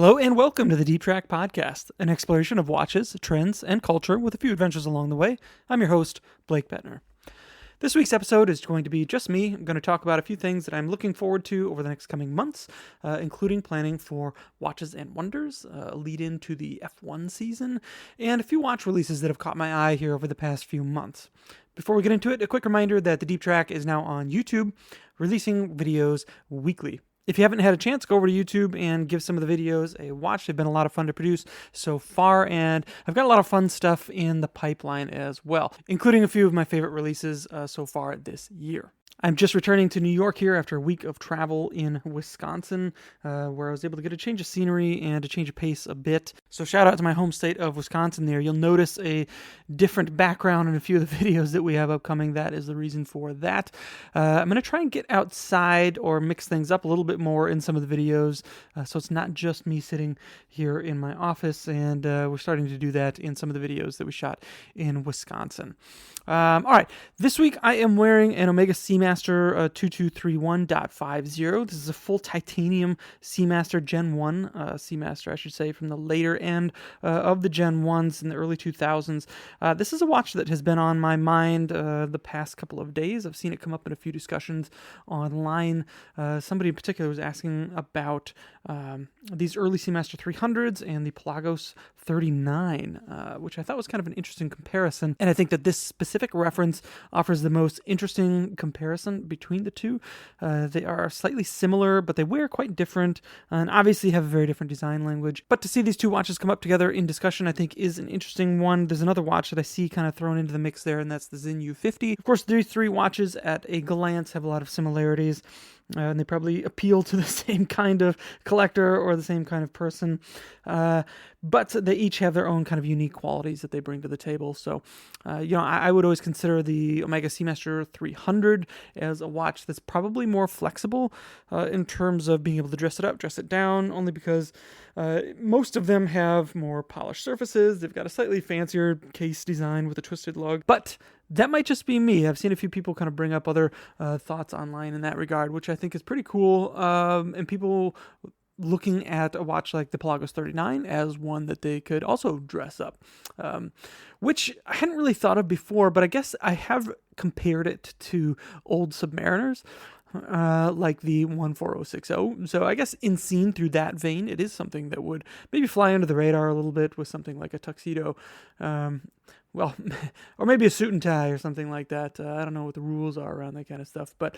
Hello and welcome to the Deep Track Podcast, an exploration of watches, trends, and culture with a few adventures along the way. I'm your host, Blake Bettner. This week's episode is going to be just me. I'm going to talk about a few things that I'm looking forward to over the next coming months, including planning for Watches and Wonders, a lead into the F1 season, and a few watch releases that have caught my eye here over the past few months. Before we get into it, a quick reminder that the Deep Track is now on YouTube, releasing videos weekly. If you haven't had a chance, go over to YouTube and give some of the videos a watch. They've been a lot of fun to produce so far, and I've got a lot of fun stuff in the pipeline as well, including a few of my favorite releases so far this year. I'm just returning to New York here after a week of travel in Wisconsin, where I was able to get a change of scenery and a change of pace a bit. So shout out to my home state of Wisconsin there. You'll notice a different background in a few of the videos that we have upcoming. That is the reason for that. I'm going to try and get outside or mix things up a little bit more in some of the videos, so it's not just me sitting here in my office, and we're starting to do that in some of the videos that we shot in Wisconsin. All right, this week I am wearing an Omega Seamaster 2231.50. This is a full titanium Seamaster Gen 1 Seamaster, I should say, from the later end of the Gen 1s in the early 2000s. This is a watch that has been on my mind the past couple of days. I've seen it come up in a few discussions online. Somebody in particular was asking about these early Seamaster 300s and the Pelagos 39, which I thought was kind of an interesting comparison. And I think that this specific reference offers the most interesting comparison between the two. They are slightly similar, but they wear quite different, and obviously have a very different design language. But to see these two watches come up together in discussion, I think is an interesting one. There's another watch that I see kind of thrown into the mix there, and that's the Sinn U50. Of course, these three watches at a glance have a lot of similarities. And they probably appeal to the same kind of collector or the same kind of person. But they each have their own kind of unique qualities that they bring to the table. So, I would always consider the Omega Seamaster 300 as a watch that's probably more flexible in terms of being able to dress it up, dress it down, only because most of them have more polished surfaces. They've got a slightly fancier case design with a twisted lug. But that might just be me. I've seen a few people kind of bring up other thoughts online in that regard, which I think is pretty cool. And people looking at a watch like the Pelagos 39 as one that they could also dress up, which I hadn't really thought of before, but I guess I have compared it to old Submariners. Like the 14060. So I guess in seen through that vein, it is something that would maybe fly under the radar a little bit with something like a tuxedo. Or maybe a suit and tie or something like that. I don't know what the rules are around that kind of stuff. But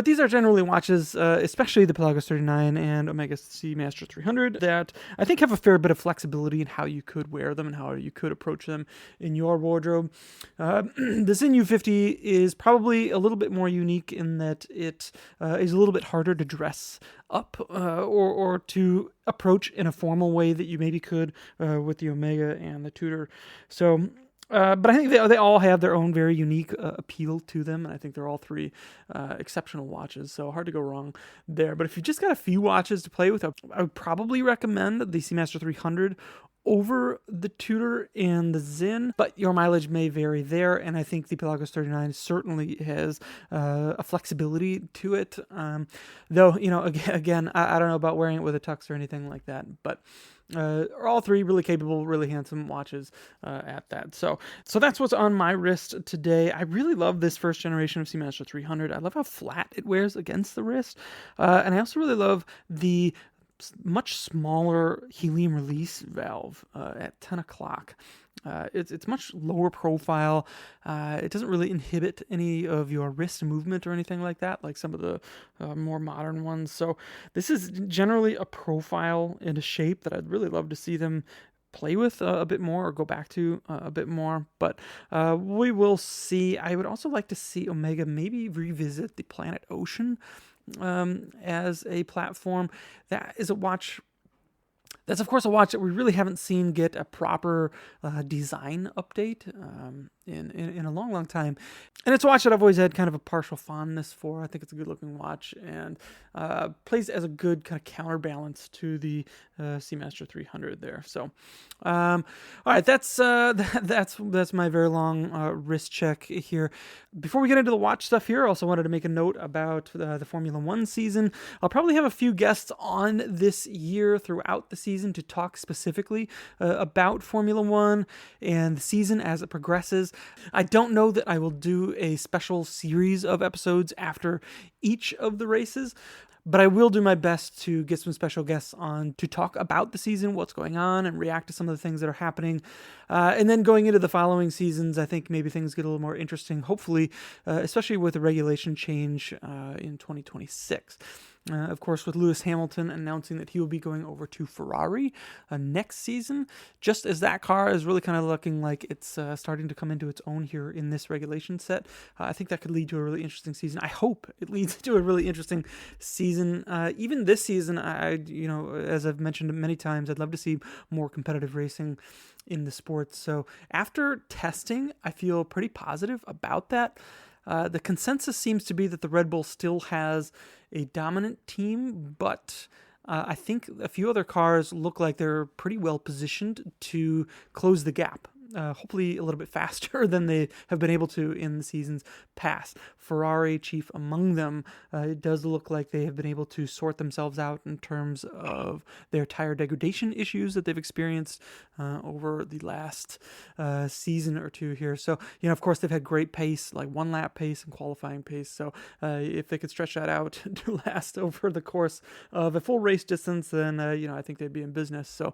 these are generally watches, especially the Pelagos 39 and Omega Seamaster 300, that I think have a fair bit of flexibility in how you could wear them and how you could approach them in your wardrobe. The Sinn U50 is probably a little bit more unique in that it is a little bit harder to dress up or to approach in a formal way that you maybe could with the Omega and the Tudor. So, but I think they all have their own very unique appeal to them, and I think they're all three exceptional watches, so hard to go wrong there. But if you've just got a few watches to play with, I would probably recommend the Seamaster 300 over the Tudor and the Sinn, but your mileage may vary there, and I think the Pelagos 39 certainly has a flexibility to it, though, again, I don't know about wearing it with a tux or anything like that, but are all three really capable, really handsome watches at that. So that's what's on my wrist today. I really love this first generation of Seamaster 300. I love how flat it wears against the wrist, and I also really love the much smaller helium release valve at 10 o'clock. It's much lower profile. It doesn't really inhibit any of your wrist movement or anything like that, like some of the more modern ones. So this is generally a profile and a shape that I'd really love to see them play with a bit more or go back to a bit more, but we will see. I would also like to see Omega maybe revisit the Planet Ocean as a platform. That is a watch That's, of course, a watch that we really haven't seen get a proper design update in a long, long time. And it's a watch that I've always had kind of a partial fondness for. I think it's a good-looking watch and plays as a good kind of counterbalance to the Seamaster 300 there. So, all right, that's my very long wrist check here. Before we get into the watch stuff here, I also wanted to make a note about the Formula One season. I'll probably have a few guests on this year throughout the season to talk specifically about Formula One and the season as it progresses. I don't know that I will do a special series of episodes after each of the races, but I will do my best to get some special guests on to talk about the season, what's going on, and react to some of the things that are happening. And then going into the following seasons, I think maybe things get a little more interesting, hopefully, especially with the regulation change in 2026. Of course, with Lewis Hamilton announcing that he will be going over to Ferrari next season, just as that car is really kind of looking like it's starting to come into its own here in this regulation set. I think that could lead to a really interesting season. I hope it leads to a really interesting season. Even this season, as I've mentioned many times, I'd love to see more competitive racing in the sport. So after testing, I feel pretty positive about that. The consensus seems to be that the Red Bull still has a dominant team, but I think a few other cars look like they're pretty well positioned to close the gap. Hopefully a little bit faster than they have been able to in the seasons past. Ferrari, chief among them, it does look like they have been able to sort themselves out in terms of their tire degradation issues that they've experienced over the last season or two here. So, of course, they've had great pace, like one lap pace and qualifying pace. So if they could stretch that out to last over the course of a full race distance, then, I think they'd be in business. So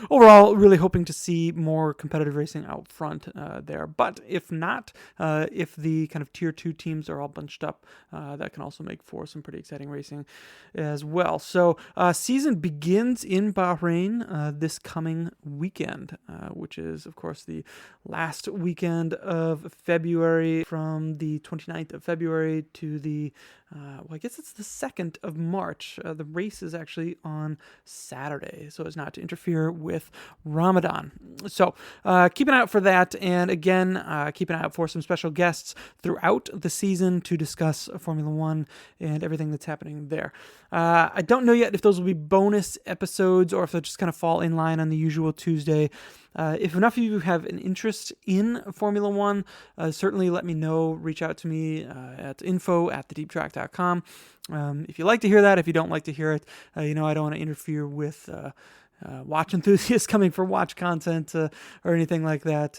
overall, really hoping to see more competitive racing out front there. But if not, if the kind of tier 2 teams are all bunched up, that can also make for some pretty exciting racing as well. So season begins in Bahrain this coming weekend, which is, of course, the last weekend of February, from the 29th of February to the I guess it's the 2nd of March. The race is actually on Saturday, so as not to interfere with Ramadan. So keep an eye out for that. And again, keep an eye out for some special guests throughout the season to discuss Formula One and everything that's happening there. I don't know yet if those will be bonus episodes or if they'll just kind of fall in line on the usual Tuesday. If enough of you have an interest in Formula One, certainly let me know. Reach out to me at info@thedeeptrack.com. If you like to hear that, if you don't like to hear it, I don't want to interfere with watch enthusiasts coming for watch content or anything like that,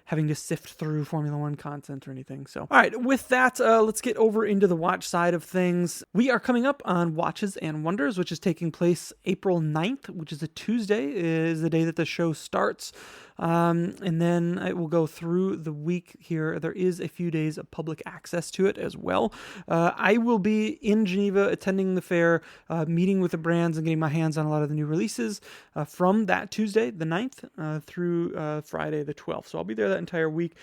having to sift through Formula One content or anything. So, all right, with that, let's get over into the watch side of things. We are coming up on Watches and Wonders, which is taking place April 9th, which is a Tuesday, is the day that the show starts. And then it will go through the week here. There is a few days of public access to it as well. I will be in Geneva attending the fair, meeting with the brands and getting my hands on a lot of the new releases from that Tuesday, the 9th, through Friday, the 12th. So I'll be there that entire week.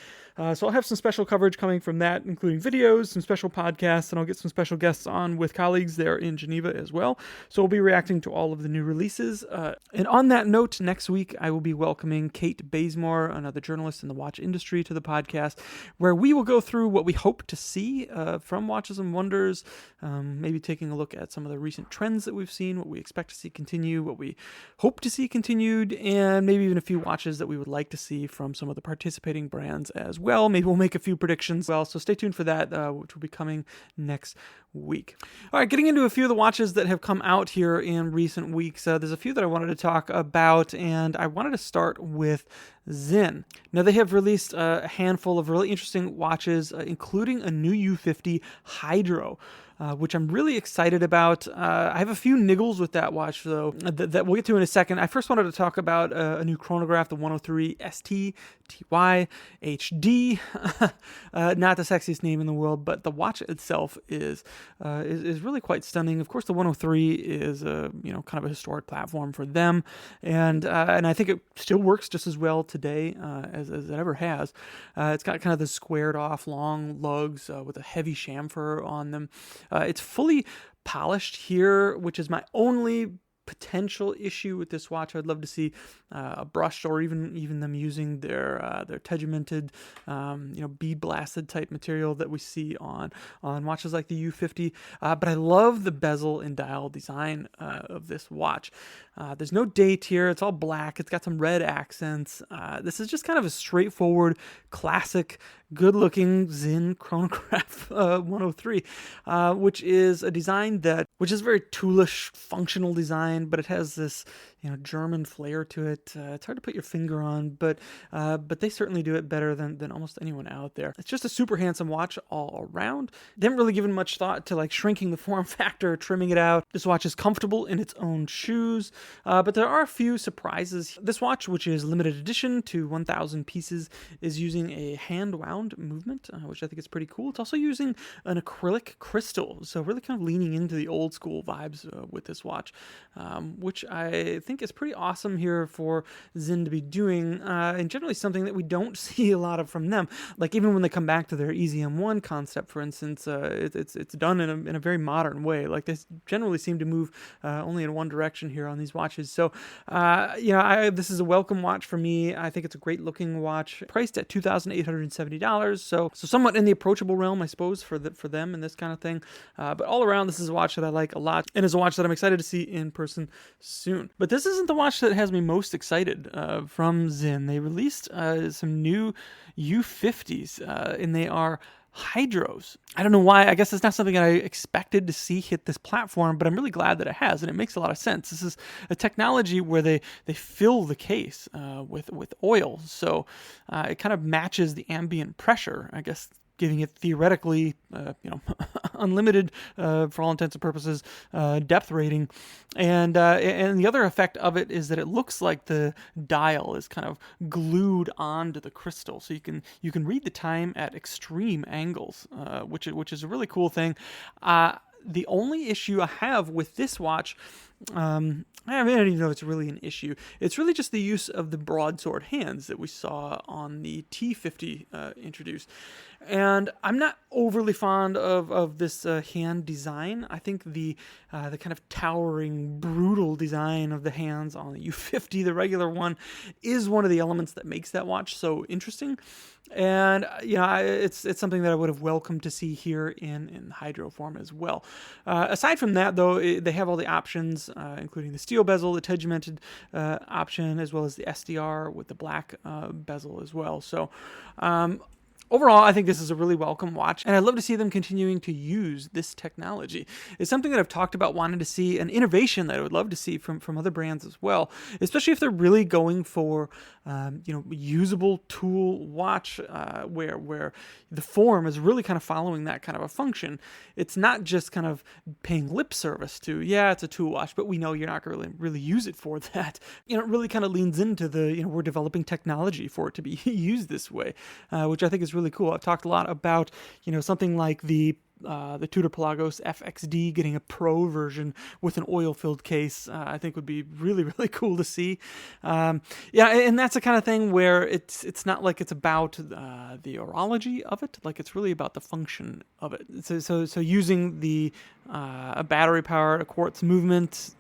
So I'll have some special coverage coming from that, including videos, some special podcasts, and I'll get some special guests on with colleagues there in Geneva as well. So we'll be reacting to all of the new releases. And on that note, next week I will be welcoming Kate Bazemore, another journalist in the watch industry, to the podcast, where we will go through what we hope to see from Watches and Wonders, maybe taking a look at some of the recent trends that we've seen, what we expect to see continue, what we hope to see continued, and maybe even a few watches that we would like to see from some of the participating brands as well. Maybe we'll make a few predictions. Well, so stay tuned for that, which will be coming next week. All right, getting into a few of the watches that have come out here in recent weeks. There's a few that I wanted to talk about, and I wanted to start with Sinn. Now, they have released a handful of really interesting watches, including a new U50 Hydro, which I'm really excited about. I have a few niggles with that watch, though, that we'll get to in a second. I first wanted to talk about a new chronograph, the 103 ST TY HD. Not the sexiest name in the world, but the watch itself is really quite stunning. Of course, the 103 is kind of a historic platform for them, and I think it still works just as well today as it ever has. It's got kind of the squared off long lugs with a heavy chamfer on them. It's fully polished here, which is my only potential issue with this watch. I'd love to see a brushed, or even them using their tegimented, bead blasted type material that we see on watches like the U50. But I love the bezel and dial design of this watch. There's no date here. It's all black. It's got some red accents. This is just kind of a straightforward, classic, good-looking Sinn chronograph 103, which is a design which is very toolish, functional design, but it has this German flair to it. It's hard to put your finger on, but they certainly do it better than almost anyone out there. It's just a super handsome watch all around. They haven't really given much thought to shrinking the form factor, trimming it out. This watch is comfortable in its own shoes, but there are a few surprises. This watch, which is limited edition to 1,000 pieces, is using a hand-wound movement, which I think is pretty cool. It's also using an acrylic crystal, so really kind of leaning into the old school vibes with this watch, which I think is pretty awesome here for Sinn to be doing, and generally something that we don't see a lot of from them. Even when they come back to their EZM1 concept, for instance, it's done in a very modern way. They generally seem to move only in one direction here on these watches. So, this is a welcome watch for me. I think it's a great looking watch, priced at $2,870. So somewhat in the approachable realm, I suppose, for them and this kind of thing. But all around, this is a watch that I like a lot, and is a watch that I'm excited to see in person soon. But this isn't the watch that has me most excited from Sinn. They released some new U50s, and they are hydros. I don't know why. I guess it's not something I expected to see hit this platform, but I'm really glad that it has, and it makes a lot of sense. This is a technology where they fill the case with oil, so it kind of matches the ambient pressure, I guess, giving it theoretically, unlimited, for all intents and purposes, depth rating. And the other effect of it is that it looks like the dial is kind of glued onto the crystal, so you can read the time at extreme angles, which is a really cool thing. The only issue I have with this watch, I don't even know it's really an issue. It's really just the use of the broadsword hands that we saw on the T50 introduced. And I'm not overly fond of this hand design. I think the kind of towering, brutal design of the hands on the U50, the regular one, is one of the elements that makes that watch so interesting. And it's something that I would have welcomed to see here in hydro form as well. Aside from that, though, they have all the options, including the steel bezel, the tegimented option, as well as the SDR with the black bezel as well. So overall, I think this is a really welcome watch, and I'd love to see them continuing to use this technology. It's something that I've talked about wanting to see, an innovation that I would love to see from other brands as well, especially if they're really going for usable tool watch, where the form is really kind of following that kind of a function. It's not just kind of paying lip service to, it's a tool watch, but we know you're not going to really use it for that. It really kind of leans into the, we're developing technology for it to be used this way, which I think is really cool. I've talked a lot about, something like the Tudor Pelagos FXD getting a pro version with an oil-filled case. I think would be really, really cool to see. And that's the kind of thing where it's not like it's about the orology of it, like it's really about the function of it. So using a battery powered, a quartz movement,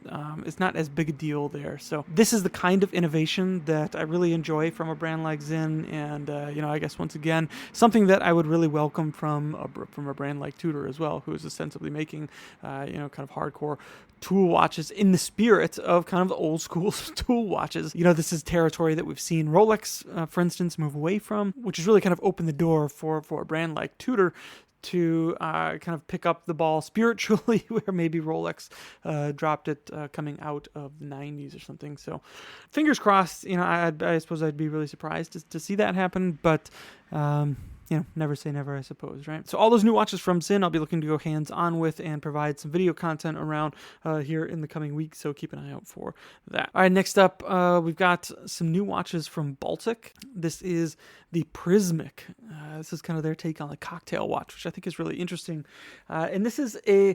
is not as big a deal there. So this is the kind of innovation that I really enjoy from a brand like Sinn, and I guess once again something that I would really welcome from a brand like Tudor as well, who is ostensibly making kind of hardcore tool watches in the spirit of kind of the old school tool watches. This is territory that we've seen Rolex, for instance, move away from, which has really kind of opened the door for a brand like Tudor to kind of pick up the ball spiritually, where maybe Rolex dropped it coming out of the 90s or something. So fingers crossed. I suppose I'd be really surprised to see that happen, but never say never, I suppose, right? So all those new watches from Sinn, I'll be looking to go hands-on with and provide some video content around here in the coming weeks, so keep an eye out for that. All right, next up, we've got some new watches from Baltic. This is the Prismic. This is kind of their take on the cocktail watch, which I think is really interesting. And this is a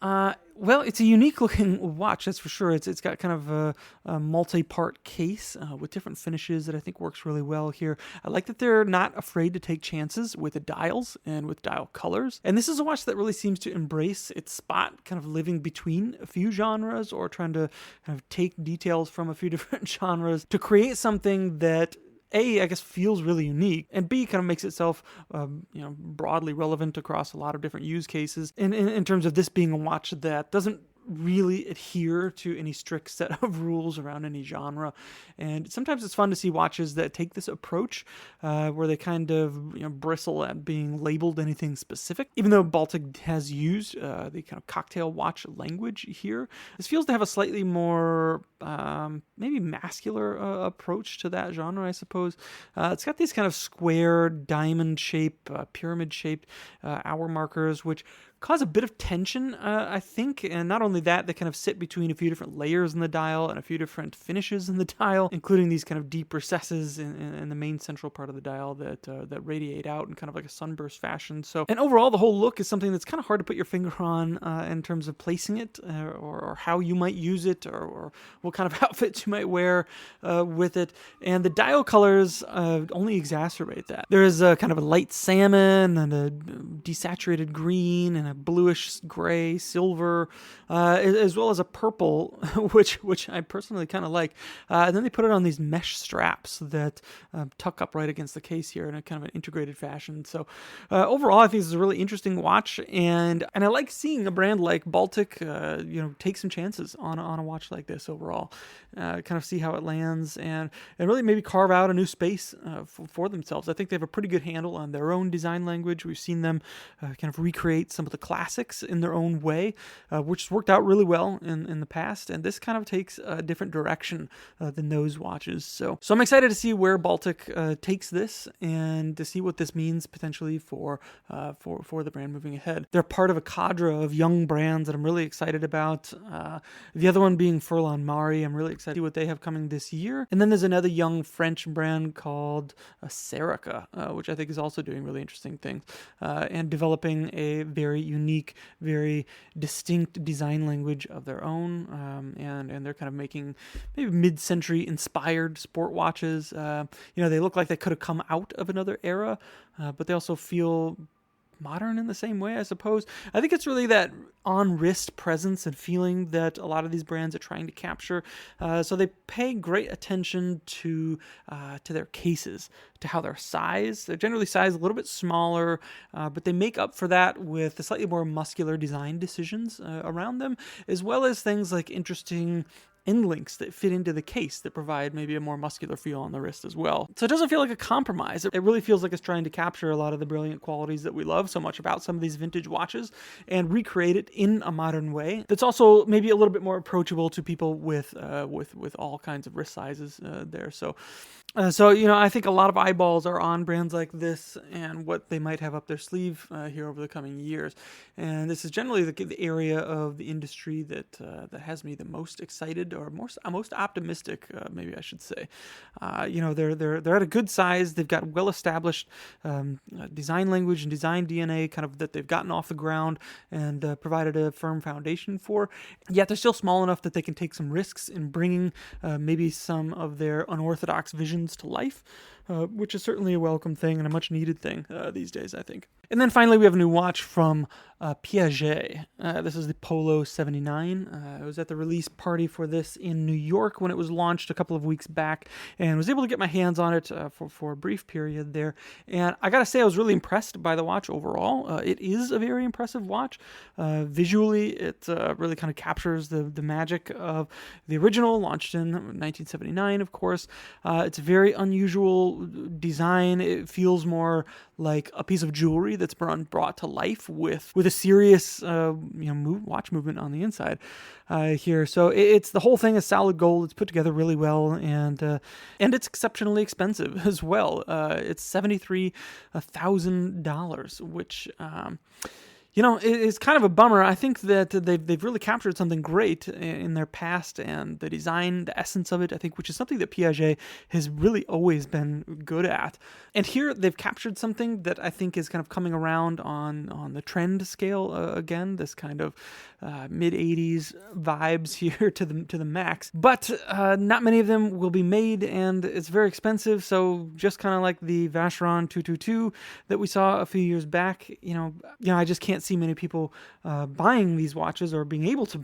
Well, it's a unique looking watch, that's for sure. It's got kind of a multi-part case with different finishes that I think works really well here. I like that they're not afraid to take chances with the dials and with dial colors. And this is a watch that really seems to embrace its spot, kind of living between a few genres or trying to kind of take details from a few different genres to create something that I guess feels really unique, and B, kind of makes itself, broadly relevant across a lot of different use cases. In terms of this being a watch that doesn't really adhere to any strict set of rules around any genre, and sometimes it's fun to see watches that take this approach, where they kind of bristle at being labeled anything specific. Even though Baltic has used the kind of cocktail watch language here, this feels to have a slightly more maybe masculine approach to that genre, I suppose. It's got these kind of square, diamond shape, pyramid shaped hour markers, which cause a bit of tension, I think. And not only that, they kind of sit between a few different layers in the dial and a few different finishes in the dial, including these kind of deep recesses in the main central part of the dial that radiate out in kind of like a sunburst fashion. So, and overall, the whole look is something that's kind of hard to put your finger on in terms of placing it or how you might use it or what kind of outfits you might wear with it. And the dial colors only exacerbate that. There is a kind of a light salmon and a desaturated green and a bluish gray, silver, as well as a purple, which I personally kind of like. And then they put it on these mesh straps that tuck up right against the case here in a kind of an integrated fashion. So overall, I think this is a really interesting watch, and I like seeing a brand like Baltic, take some chances on a watch like this overall. Kind of see how it lands and really maybe carve out a new space for themselves. I think they have a pretty good handle on their own design language. We've seen them kind of recreate some of the classics in their own way, which has worked out really well in the past. And this kind of takes a different direction than those watches. So I'm excited to see where Baltic takes this and to see what this means potentially for the brand moving ahead. They're part of a cadre of young brands that I'm really excited about. The other one being Furlan Mari. I'm really excited to see what they have coming this year. And then there's another young French brand called Serica, which I think is also doing really interesting things and developing a very unique, very distinct design language of their own, and they're kind of making maybe mid-century inspired sport watches. They look like they could have come out of another era, but they also feel modern in the same way, I suppose. I think it's really that on-wrist presence and feeling that a lot of these brands are trying to capture. So they pay great attention to their cases, to how they're sized. They're generally sized a little bit smaller, but they make up for that with the slightly more muscular design decisions around them, as well as things like interesting end links that fit into the case that provide maybe a more muscular feel on the wrist as well. So it doesn't feel like a compromise. It really feels like it's trying to capture a lot of the brilliant qualities that we love so much about some of these vintage watches and recreate it in a modern way that's also maybe a little bit more approachable to people with all kinds of wrist sizes there. So I think a lot of eyeballs are on brands like this and what they might have up their sleeve here over the coming years. And this is generally the area of the industry that has me the most excited or most optimistic, maybe I should say. They're at a good size. They've got well-established design language and design DNA kind of that they've gotten off the ground and provided a firm foundation for. Yet they're still small enough that they can take some risks in bringing maybe some of their unorthodox visions to life, which is certainly a welcome thing and a much needed thing these days, I think. And then finally, we have a new watch from Piaget. This is the Polo 79. I was at the release party for this in New York when it was launched a couple of weeks back and was able to get my hands on it for a brief period there. And I gotta say, I was really impressed by the watch overall. It is a very impressive watch. Visually, it really kind of captures the magic of the original, launched in 1979, of course. It's a very unusual design. It feels more like a piece of jewelry that's brought to life with a serious watch movement on the inside here. So it's the whole thing is solid gold. It's put together really well, and it's exceptionally expensive as well. It's $73,000, which It's kind of a bummer. I think that they've really captured something great in their past, and the design, the essence of it, I think, which is something that Piaget has really always been good at. And here they've captured something that I think is kind of coming around on the trend scale again. This kind of mid '80s vibes here to the max. But not many of them will be made, and it's very expensive. So just kind of like the Vacheron 222 that we saw a few years back, I just can't see many people buying these watches or being able to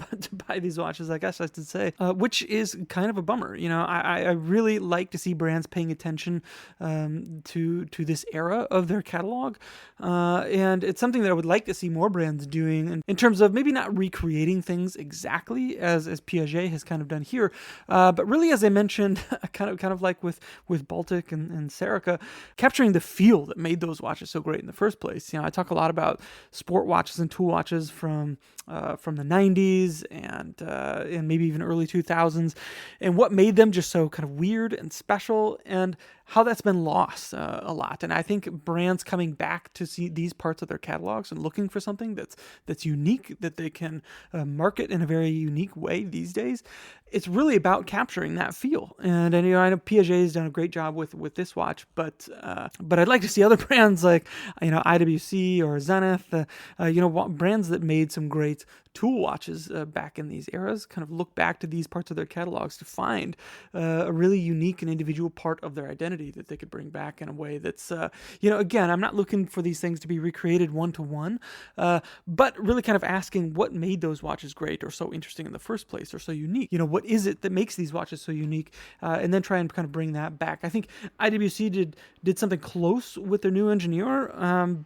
buy these watches, I guess I should say, which is kind of a bummer. I really like to see brands paying attention to this era of their catalog, and it's something that I would like to see more brands doing in terms of maybe not recreating things exactly as Piaget has kind of done here, but really, as I mentioned, kind of like with Baltic and Serica, capturing the feel that made those watches so great in the first place. I talk a lot about sport watches and tool watches from the 90s and maybe even early 2000s, and what made them just so kind of weird and special, and how that's been lost a lot. And I think brands coming back to see these parts of their catalogs and looking for something that's unique, that they can market in a very unique way these days, it's really about capturing that feel. And I know Piaget has done a great job with this watch, but I'd like to see other brands like IWC or Zenith, brands that made some great tool watches back in these eras, kind of look back to these parts of their catalogs to find a really unique and individual part of their identity that they could bring back in a way that's, again, I'm not looking for these things to be recreated one-to-one, but really kind of asking what made those watches great or so interesting in the first place or so unique. What is it that makes these watches so unique? And then try and kind of bring that back. I think IWC did something close with their new Engineer,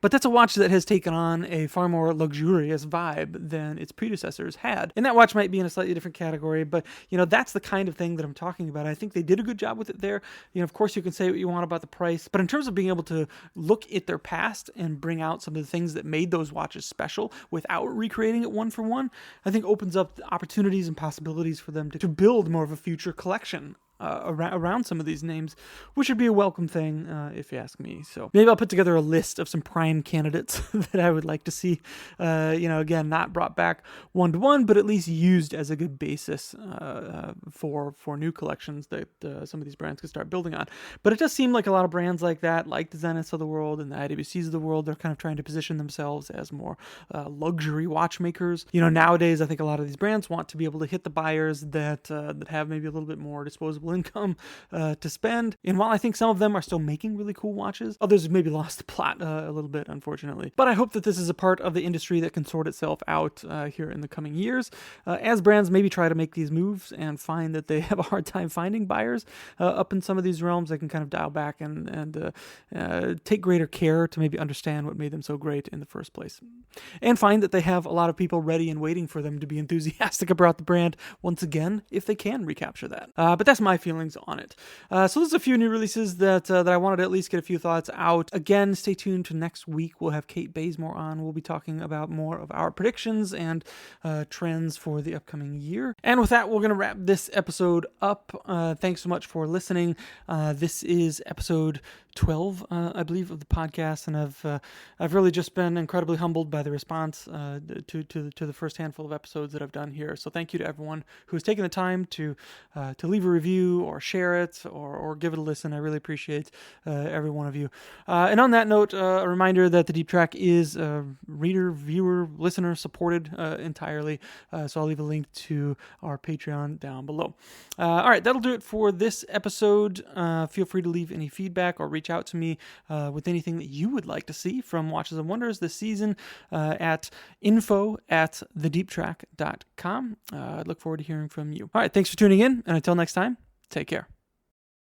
but that's a watch that has taken on a far more luxurious vibe than its predecessors had. And that watch might be in a slightly different category, but that's the kind of thing that I'm talking about. I think they did a good job with it there. Of course you can say what you want about the price, but in terms of being able to look at their past and bring out some of the things that made those watches special without recreating it one for one, I think opens up opportunities and possibilities for them to build more of a future collection around some of these names, which would be a welcome thing, if you ask me. So maybe I'll put together a list of some prime candidates that I would like to see, again, not brought back one-to-one, but at least used as a good basis for new collections that some of these brands could start building on. But it does seem like a lot of brands like that, like the Zeniths of the world and the IWCs of the world, they're kind of trying to position themselves as more luxury watchmakers. Nowadays, I think a lot of these brands want to be able to hit the buyers that have maybe a little bit more disposable income to spend. And while I think some of them are still making really cool watches, others have maybe lost the plot a little bit, unfortunately. But I hope that this is a part of the industry that can sort itself out here in the coming years, as brands maybe try to make these moves and find that they have a hard time finding buyers up in some of these realms. They can kind of dial back and take greater care to maybe understand what made them so great in the first place, and find that they have a lot of people ready and waiting for them to be enthusiastic about the brand once again, if they can recapture that. But that's my feelings on it. So there's a few new releases that I wanted to at least get a few thoughts out. Again, stay tuned to next week. We'll have Kate Bazemore on. We'll be talking about more of our predictions and trends for the upcoming year. And with that, we're going to wrap this episode up. Thanks so much for listening. This is episode 12, I believe, of the podcast, and I've really just been incredibly humbled by the response to the first handful of episodes that I've done here. So thank you to everyone who has taken the time to leave a review or share it or give it a listen. I really appreciate every one of you. And on that note, a reminder that the Deep Track is reader, viewer, listener supported entirely. So I'll leave a link to our Patreon down below. All right, that'll do it for this episode. Feel free to leave any feedback or reach out to me with anything that you would like to see from Watches and Wonders this season at info@thedeeptrack.com. I look forward to hearing from you. All right, thanks for tuning in, and until next time, take care.